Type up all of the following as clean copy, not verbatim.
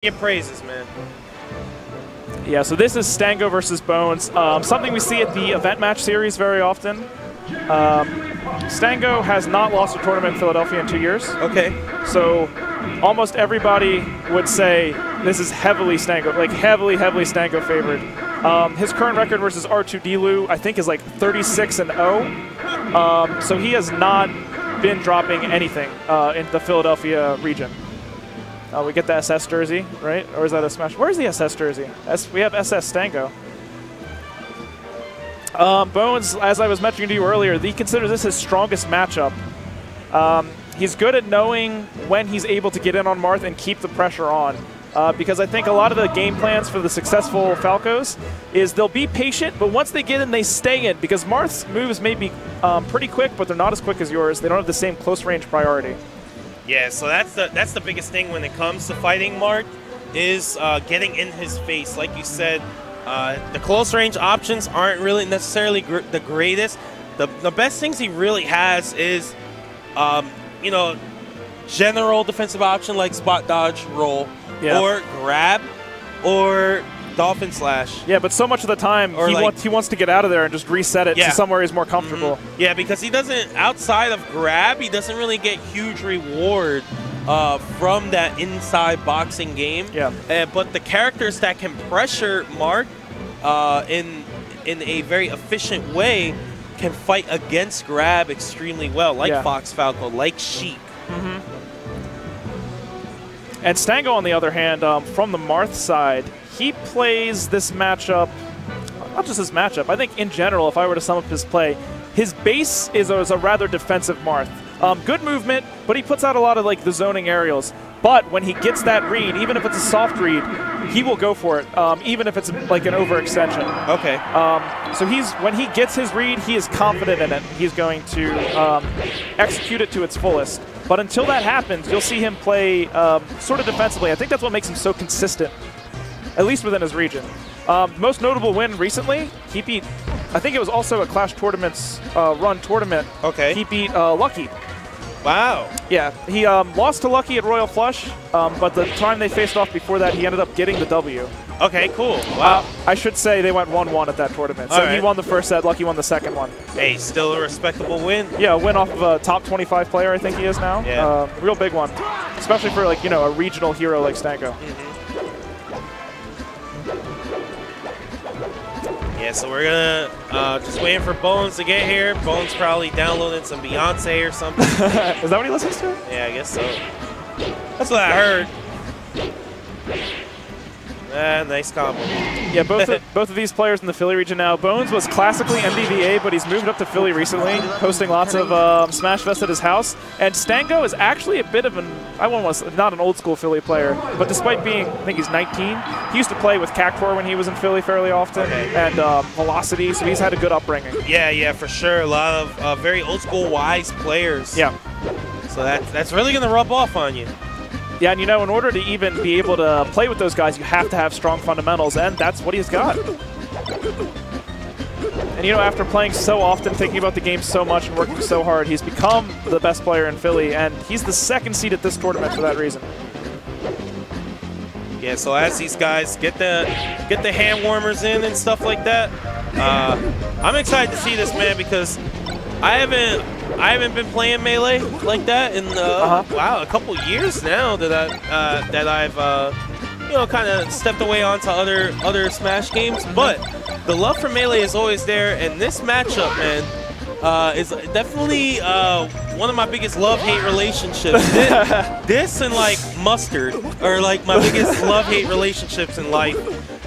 Get praises, man. Yeah, so this is Stango versus Bones. Something we see at the event match series very often. Stango has not lost a tournament in Philadelphia in 2 years. Okay. So almost everybody would say this is heavily Stango, like heavily Stango favored. His current record versus R2D-Lu, I think, is like 36-0. So he has not been dropping anything in the Philadelphia region. We get the SS jersey, right? Or is that a Smash? Where's the SS jersey? We have SS Stango. Bones, as I was mentioning to you earlier, he considers this his strongest matchup. He's good at knowing when he's able to get in on Marth and keep the pressure on. Because I think a lot of the game plans for the successful Falcos is they'll be patient, but once they get in, they stay in. Because Marth's moves may be pretty quick, but they're not as quick as yours. They don't have the same close range priority. Yeah, so that's the biggest thing when it comes to fighting Marth is getting in his face. Like you said, the close range options aren't really necessarily the greatest. The best things he really has is, you know, general defensive option like spot dodge, roll, or grab, or dolphin slash. Yeah, but so much of the time he wants to get out of there and just reset it to somewhere he's more comfortable. Yeah, because he doesn't, outside of grab, he doesn't really get huge reward from that inside boxing game. Yeah. But the characters that can pressure Marth in a very efficient way can fight against grab extremely well, like Fox Falco, like Sheik. And Stango, on the other hand, from the Marth side, he plays this matchup, not just this matchup, I think in general, if I were to sum up his play, his base is a rather defensive Marth. Good movement, but he puts out a lot of like the zoning aerials. But when he gets that read, even if it's a soft read, he will go for it, even if it's like an overextension. Okay. So when he gets his read, he is confident in it. He's going to execute it to its fullest. But until that happens, you'll see him play sort of defensively. I think that's what makes him so consistent, at least within his region. Most notable win recently, he beat, I think it was also a Clash Tournaments run tournament. Okay. He beat Lucky. Wow. Yeah, he lost to Lucky at Royal Flush, but the time they faced off before that, he ended up getting the W. Okay, cool. Wow. I should say they went 1-1 at that tournament. So he won the first set, Lucky won the second one. Hey, still a respectable win. Yeah, a win off of a top 25 player, I think he is now. Yeah. Real big one, especially for like, you know, a regional hero like Stango. Yeah, so we're gonna just waiting for Bones to get here. Bones probably downloading some Beyonce or something. Is that what he listens to? Yeah, I guess so. That's what I heard. Nice combo. Yeah, both of these players in the Philly region now. Bones was classically MDVA, but he's moved up to Philly recently, hosting lots of Smash Fest at his house. And Stango is actually a bit of an, not an old school Philly player, but despite being, I think he's 19, he used to play with Cactor when he was in Philly fairly often, and Velocity, so he's had a good upbringing. Yeah, for sure. A lot of very old school wise players. Yeah. So that's really going to rub off on you. Yeah, and you know, in order to even be able to play with those guys, you have to have strong fundamentals, and that's what he's got. And you know, after playing so often, thinking about the game so much, and working so hard, he's become the best player in Philly, and he's the second seed at this tournament for that reason. Yeah, so as these guys get the hand warmers in and stuff like that, I'm excited to see this, man, because I haven't been playing Melee like that in wow, a couple years now that I've you know, kind of stepped away onto other Smash games. But the love for Melee is always there, and this matchup, man, is definitely one of my biggest love-hate relationships. This and like Mustard are like my biggest love-hate relationships in life.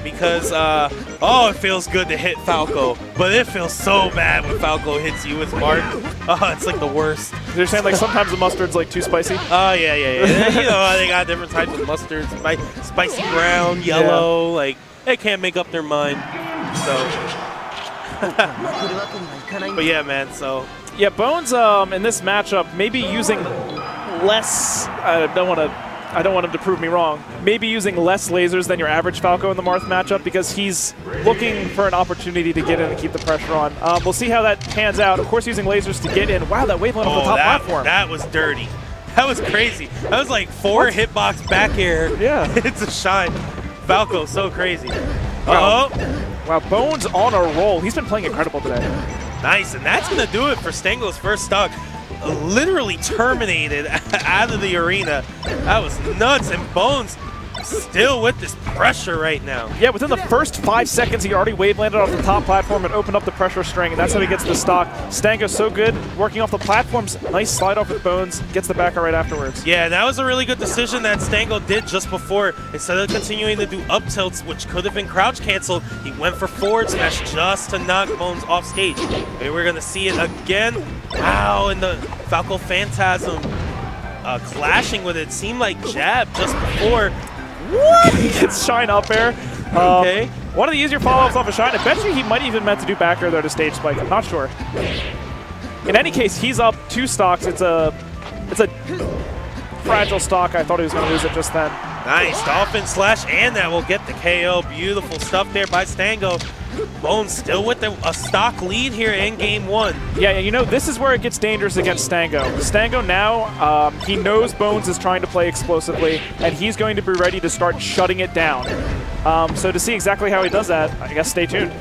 Because, oh, it feels good to hit Falco, but it feels so bad when Falco hits you with Marth. Oh, it's like the worst. You're saying like sometimes the mustard's like too spicy? Oh, yeah. You know, they got different types of mustards, spicy brown, yellow, like, they can't make up their mind. So, but yeah, man, so. Yeah, Bones in this matchup maybe using less, I don't want him to prove me wrong, maybe using less lasers than your average Falco in the Marth matchup because he's looking for an opportunity to get in and keep the pressure on. We'll see how that pans out. Of course, using lasers to get in. Wow, that wave went off the top platform. That was dirty. That was crazy. That was like 4 hitbox back air. Yeah. It's a shine. Falco, so crazy. Wow. Wow, Bones on a roll. He's been playing incredible today. Nice, and that's going to do it for Stango's first stock. Literally terminated out of the arena. That was nuts, and Bones still with this pressure right now. Yeah, within the first 5 seconds, he already wave landed off the top platform and opened up the pressure string, and that's how he gets the stock. Stango's so good, working off the platforms. Nice slide off with Bones, gets the backer right afterwards. Yeah, that was a really good decision that Stango did just before. Instead of continuing to do up tilts, which could have been crouch canceled, he went for forward smash just to knock Bones off stage. Maybe we're going to see it again. Wow, and the Falco Phantasm clashing with it. Seemed like jab just before. What? He gets shine up air. Okay. One of the easier follow-ups off a shine. I bet you he might even meant to do back air there to stage spike. I'm not sure. In any case, he's up 2 stocks. It's a fragile stock. I thought he was going to lose it just then. Nice dolphin slash, and that will get the KO. Beautiful stuff there by Stango. Bones still with a stock lead here in game 1. Yeah, you know, this is where it gets dangerous against Stango. Stango now, he knows Bones is trying to play explosively, and he's going to be ready to start shutting it down. So to see exactly how he does that, I guess stay tuned.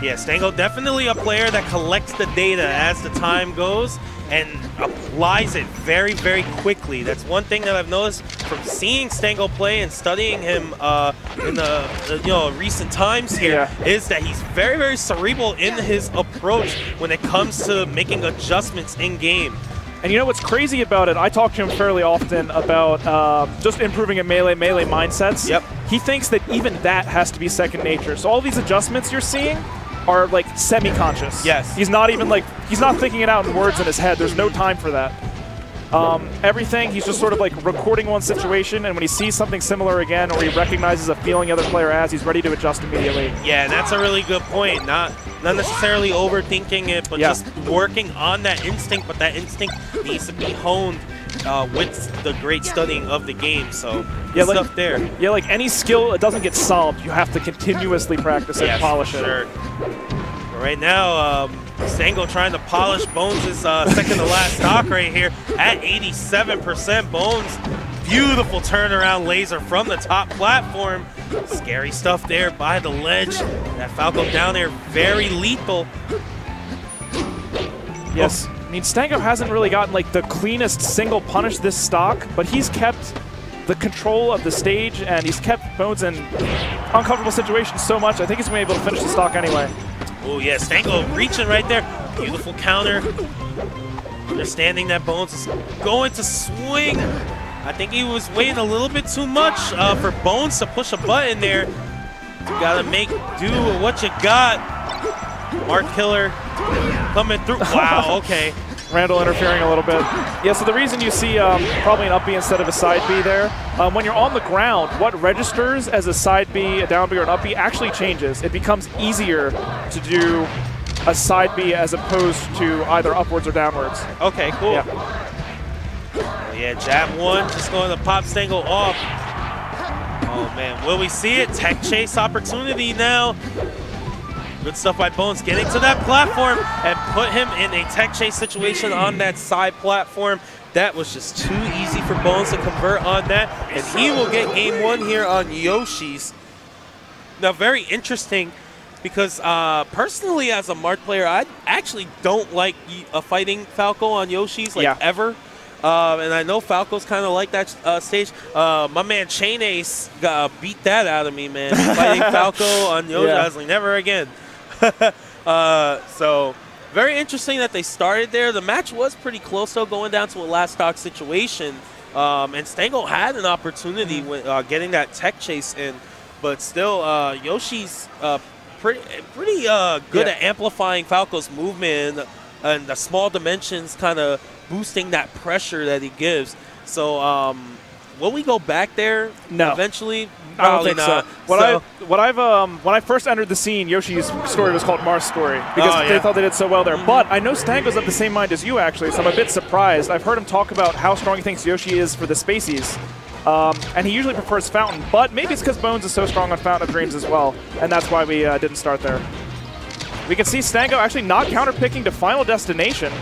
Yeah, Stango definitely a player that collects the data as the time goes and applies it very, very quickly. That's one thing that I've noticed from seeing Stango play and studying him in the recent times here, is that he's very, very cerebral in his approach when it comes to making adjustments in game. And you know what's crazy about it? I talk to him fairly often about just improving in melee mindsets. Yep. He thinks that even that has to be second nature. So all these adjustments you're seeing are like semi-conscious. Yes. He's not even like, he's not thinking it out in words in his head. There's no time for that. Everything, he's just sort of like recording one situation, and when he sees something similar again, or he recognizes a feeling the other player has, he's ready to adjust immediately. Yeah, that's a really good point. Not necessarily overthinking it, but just working on that instinct, but that instinct needs to be honed with the great studying of the game. So stuff there. Yeah, like any skill, it doesn't get solved. You have to continuously practice it and polish it. Sure. Right now, Stango trying to polish Bones' second to last stock right here at 87%. Bones, beautiful turnaround laser from the top platform. Scary stuff there by the ledge. That Falco down there, very lethal. Yes. I mean, Stango hasn't really gotten like the cleanest single punish this stock, but he's kept the control of the stage, and he's kept Bones in uncomfortable situations so much, I think he's going to be able to finish the stock anyway. Oh yeah, Stango reaching right there. Beautiful counter. Understanding that Bones is going to swing. I think he was waiting a little bit too much for Bones to push a button there. You gotta make do with what you got. Marth Killer coming through. Wow, okay. Randall interfering a little bit. Yeah, so the reason you see probably an up B instead of a side B there, when you're on the ground, what registers as a side B, a down B, or an up B actually changes. It becomes easier to do a side B as opposed to either upwards or downwards. Okay, cool. Yeah, jab 1, just going to pop Stango off. Oh man, will we see it? Tech chase opportunity now. Good stuff by Bones, getting to that platform and put him in a tech chase situation on that side platform. That was just too easy for Bones to convert on that, and he will get game 1 here on Yoshi's. Now, very interesting because personally, as a Marth player, I actually don't like fighting Falco on Yoshi's ever. And I know Falco's kind of like that stage. My man Chain Ace beat that out of me, man. Fighting Falco on Yoshi, I was like, never again. So very interesting that they started there. The match was pretty close, though, going down to a last stock situation. And Stango had an opportunity with getting that tech chase in, but still, Yoshi's pretty good at amplifying Falco's movement and the small dimensions, kind of boosting that pressure that he gives. So, will we go back there eventually? I don't think so. When I first entered the scene, Yoshi's story was called Marth's story because they thought they did so well there. But I know Stango's of the same mind as you, actually, so I'm a bit surprised. I've heard him talk about how strong he thinks Yoshi is for the Spaceys. And he usually prefers Fountain, but maybe it's because Bones is so strong on Fountain of Dreams as well, and that's why we didn't start there. We can see Stango actually not counterpicking to Final Destination.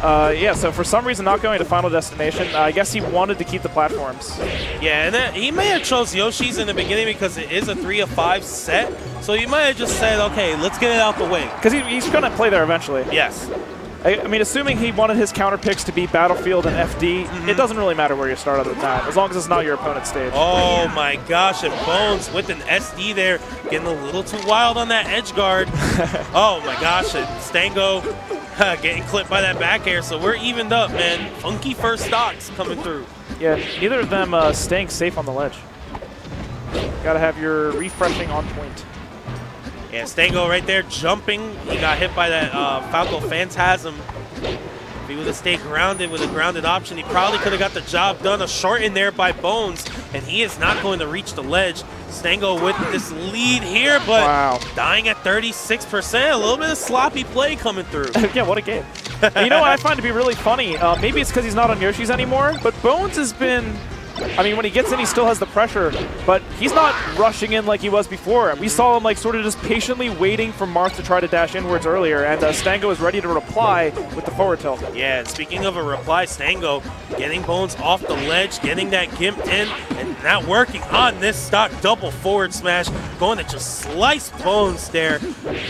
Yeah, so for some reason not going to Final Destination. I guess he wanted to keep the platforms. Yeah, and then he may have chose Yoshi's in the beginning because it is a 3 of 5 set. So you might have just said, okay, let's get it out the way. Because he's going to play there eventually. Yes. I mean, assuming he wanted his counter picks to be Battlefield and FD, it doesn't really matter where you start other than that, as long as it's not your opponent's stage. Oh my gosh, and Bones with an SD there, getting a little too wild on that edge guard. Oh my gosh, and Stango getting clipped by that back air, so we're evened up, man. Funky first stocks coming through. Yeah, neither of them staying safe on the ledge. Gotta have your refreshing on point. Yeah, Stango right there jumping. He got hit by that Falco Phantasm. If he would have stayed grounded with a grounded option, he probably could have got the job done. A short in there by Bones, and he is not going to reach the ledge. Stango with this lead here, but dying at 36%. A little bit of sloppy play coming through. Yeah, what a game. You know what I find to be really funny? Maybe it's because he's not on Yoshi's anymore, but Bones has been... I mean, when he gets in, he still has the pressure, but he's not rushing in like he was before. We saw him like sort of just patiently waiting for Marth to try to dash inwards earlier, and Stango is ready to reply with the forward tilt. Yeah, and speaking of a reply, Stango getting Bones off the ledge, getting that gimp in, and not working on this stock double forward smash, going to just slice Bones there.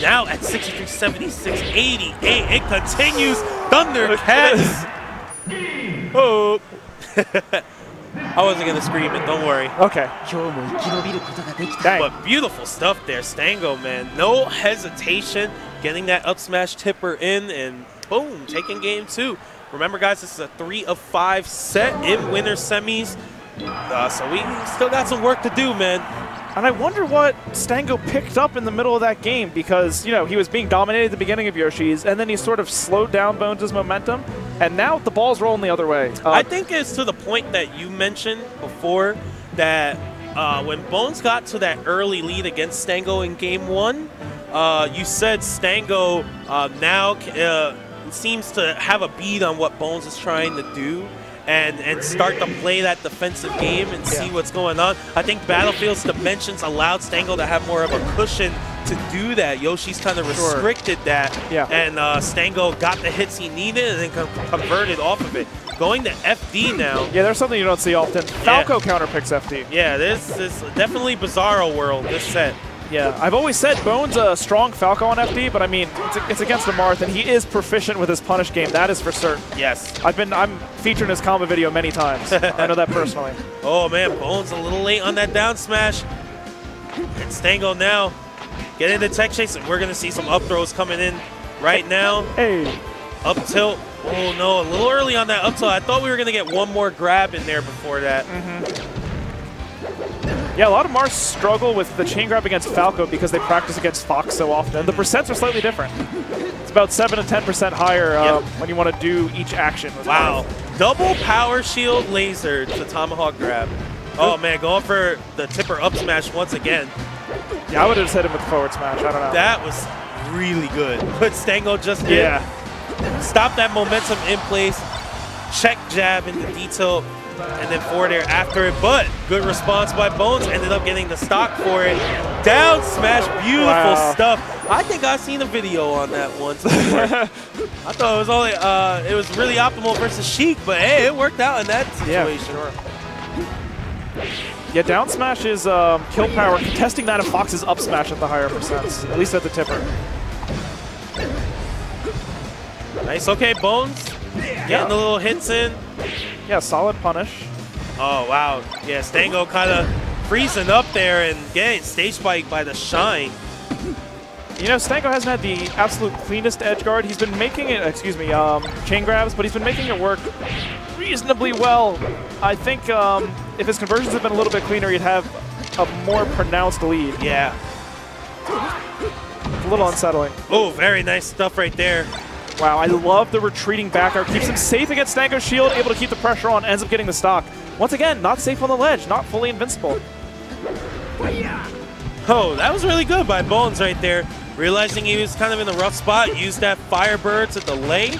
Now at 63, 76, 88, it continues. Thundercats. Oh. I wasn't going to scream it, don't worry. Okay. Dang. But beautiful stuff there, Stango, man. No hesitation, getting that up smash tipper in, and boom, taking game 2. Remember, guys, this is a 3 of 5 set in winter semis. So we still got some work to do, man. And I wonder what Stango picked up in the middle of that game, because, you know, he was being dominated at the beginning of Yoshi's, and then he sort of slowed down Bones' momentum, and now the ball's rolling the other way. I think it's to the point that you mentioned before that when Bones got to that early lead against Stango in game 1, you said Stango now seems to have a bead on what Bones is trying to do. And start to play that defensive game and see what's going on. I think Battlefield's dimensions allowed Stango to have more of a cushion to do that. Yoshi's kind of restricted that. And Stango got the hits he needed and then converted off of it. Going to FD now. Yeah, there's something you don't see often. Falco counterpicks FD. Yeah, this is definitely Bizarro world, this set. Yeah, I've always said Bones a strong Falco on FD, but I mean, it's against a Marth, and he is proficient with his punish game. That is for certain. Yes. I'm featuring his combo video many times. I know that personally. Oh man, Bones a little late on that down smash. And Stango now getting the tech chase, and we're gonna see some up throws coming in right now. Hey. Up tilt. Oh no, a little early on that up tilt. I thought we were gonna get one more grab in there before that. Yeah, a lot of Marths struggle with the chain grab against Falco because they practice against Fox so often. The percents are slightly different. It's about 7 to 10% higher when you want to do each action. Wow. Double power shield laser to tomahawk grab. Oh man, going for the tipper up smash once again. Yeah, I would have just hit him with the forward smash. I don't know. That was really good. But Stango just did. Stop that momentum in place. Check jab into detail. And then forward air after it, but good response by Bones. Ended up getting the stock for it. Down smash, beautiful stuff. I think I've seen a video on that once before. I thought it was only it was really optimal versus Sheik, but hey, it worked out in that situation. Yeah, down smash is kill power, contesting that of Fox's up smash at the higher percents, at least at the tipper. Nice, okay, Bones. Getting the little hits in. Yeah, solid punish. Oh, wow. Yeah, Stango kind of freezing up there and getting stage spiked by the Shine. You know, Stango hasn't had the absolute cleanest edge guard. He's been making it, chain grabs, but he's been making it work reasonably well. I think if his conversions had been a little bit cleaner, he'd have a more pronounced lead. Yeah. It's a little unsettling. Oh, very nice stuff right there. Wow, I love the retreating back air. Keeps him safe against Stango's shield, able to keep the pressure on, ends up getting the stock. Once again, not safe on the ledge, not fully invincible. Oh, that was really good by Bones right there. Realizing he was kind of in a rough spot, used that Firebird to delay.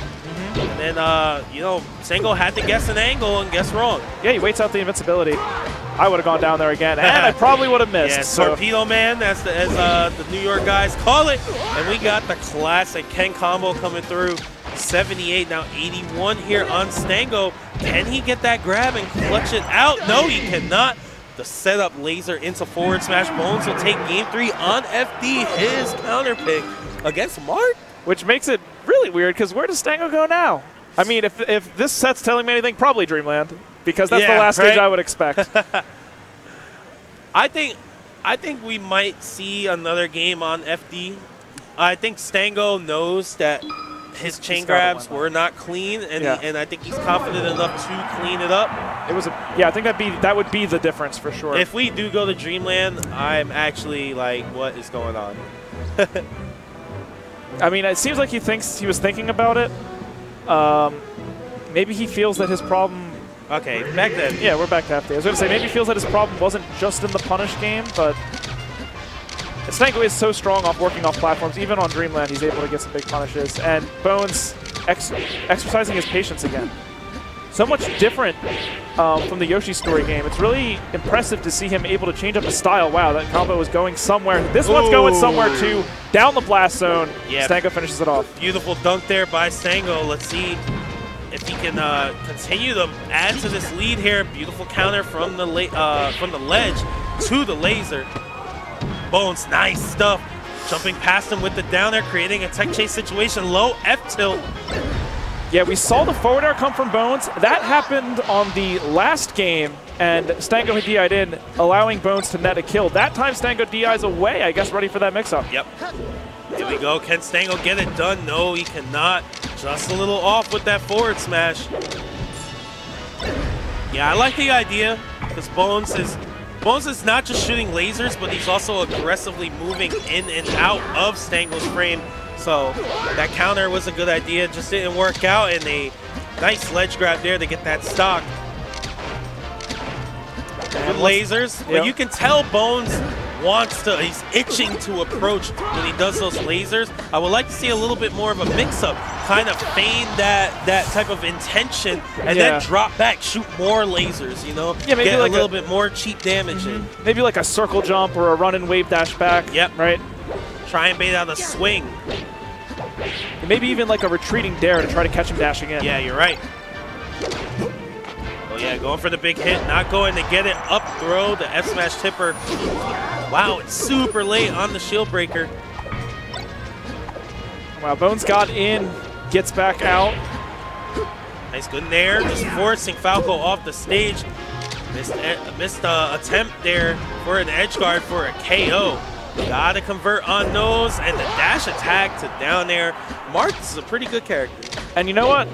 And then, you know, Stango had to guess an angle and guess wrong. Yeah, he waits out the invincibility. I would have gone down there again, and I probably would have missed. Yeah, so. Torpedo Man, as the New York guys call it. And we got the classic Ken combo coming through. 78, now 81 here on Stango. Can he get that grab and clutch it out? No, he cannot. The setup laser into forward smash. Bones will take game 3 on FD, his counter pick against Marth. Which makes it really weird, because where does Stango go now? I mean, if this set's telling me anything, probably Dreamland, because that's the last stage I would expect. I think we might see another game on FD. I think Stango knows that his chain grabs were not clean, and I think he's confident enough to clean it up. It was I think that would be the difference for sure. If we do go to Dreamland, I'm actually like, what is going on? I mean, it seems like he was thinking about it. Maybe he feels that his problem. Okay, back then. Yeah, we're back to FD. I was going to say, maybe he feels that his problem wasn't just in the punish game, but Stango is so strong working off platforms. Even on Dreamland, he's able to get some big punishes. And Bones exercising his patience again. So much different from the Yoshi Story game. It's really impressive to see him able to change up his style. Wow, that combo was going somewhere. This one's going somewhere too. Down the blast zone. Yep. Stango finishes it off. Beautiful dunk there by Stango. Let's see if he can continue to add to this lead here. Beautiful counter from the ledge to the laser. Bones, nice stuff. Jumping past him with the down air, creating a tech chase situation. Low F tilt. Yeah, we saw the forward air come from Bones. That happened on the last game, and Stango had DI'd in, allowing Bones to net a kill. That time, Stango DI's away, I guess, ready for that mix-up. Yep. Here we go. Can Stango get it done? No, he cannot. Just a little off with that forward smash. Yeah, I like the idea, because Bones is not just shooting lasers, but he's also aggressively moving in and out of Stango's frame. So that counter was a good idea, just didn't work out, and a nice ledge grab there to get that stock. With lasers, but you can tell Bones he's itching to approach when he does those lasers. I would like to see a little bit more of a mix-up, kind of feign that type of intention, and then drop back, shoot more lasers, you know? Yeah, maybe get like a little bit more cheap damage in. Maybe like a circle jump or a run and wave dash back. Yep. Right? Try and bait out a swing. And maybe even like a retreating dare to try to catch him dashing in. Yeah, you're right. Oh yeah, going for the big hit, not going to get it. Up throw, the F smash tipper. Wow, it's super late on the shield breaker. Wow, Bones got in, gets back out. Nice good nair, just forcing Falco off the stage. Missed attempt there for an edge guard for a KO. Gotta convert on those, and the dash attack to down air. Marth is a pretty good character. And you know what?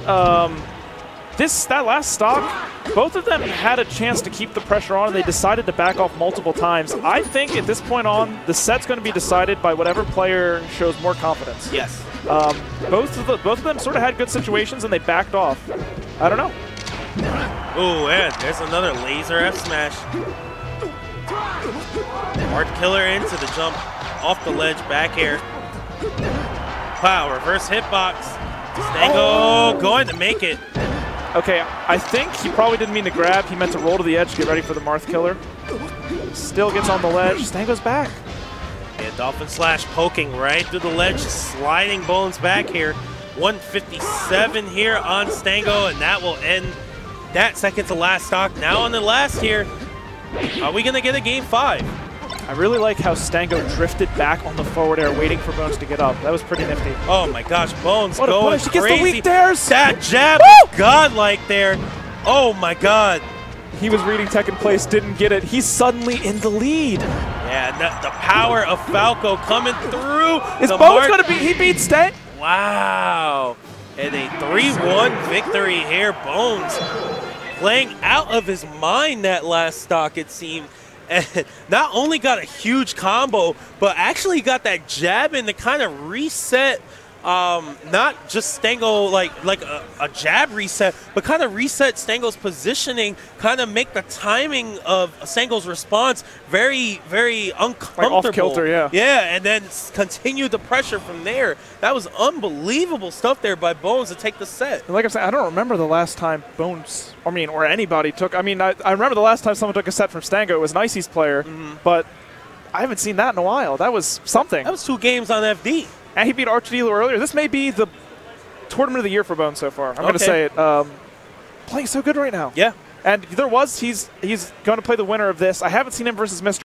That last stock, both of them had a chance to keep the pressure on, and they decided to back off multiple times. I think at this point on, the set's going to be decided by whatever player shows more confidence. Yes. Both of them sort of had good situations, and they backed off. I don't know. Oh, and there's another laser F smash. Hard killer into the jump off the ledge, back air. Wow, reverse hitbox. Stango going to make it. Okay, I think he probably didn't mean to grab. He meant to roll to the edge to get ready for the Marth killer. Still gets on the ledge. Stango's back. Yeah, Dolphin Slash poking right through the ledge, sliding Bones back here. 157 here on Stango, and that will end that second to last stock. Now on the last here, are we going to get a game 5? I really like how Stango drifted back on the forward air, waiting for Bones to get up. That was pretty nifty. Oh my gosh, Bones what going he crazy. Gets the weak dares. That jab, godlike there. Oh my god. He was reading tech in place, didn't get it. He's suddenly in the lead. Yeah, the power of Falco coming through. Is Bones going to beat? He beats Stan. Wow. And a 3-1 victory here. Bones playing out of his mind that last stock, it seemed. And not only got a huge combo, but actually got that jab in to kind of reset, not just Stango like a jab reset, but kind of reset Stango's positioning, kind of make the timing of Stango's response very, very uncomfortable. Like off kilter, yeah. Yeah, and then continue the pressure from there. That was unbelievable stuff there by Bones to take the set. And like I'm saying, I don't remember the last time Bones, or anybody took, I remember the last time someone took a set from Stango. It was Nicey's player, but I haven't seen that in a while. That was something. That was 2 games on FD. And he beat Archdealer earlier. This may be the tournament of the year for Bone so far. I'm going to say it. Playing so good right now. Yeah. And he's going to play the winner of this. I haven't seen him versus Mr.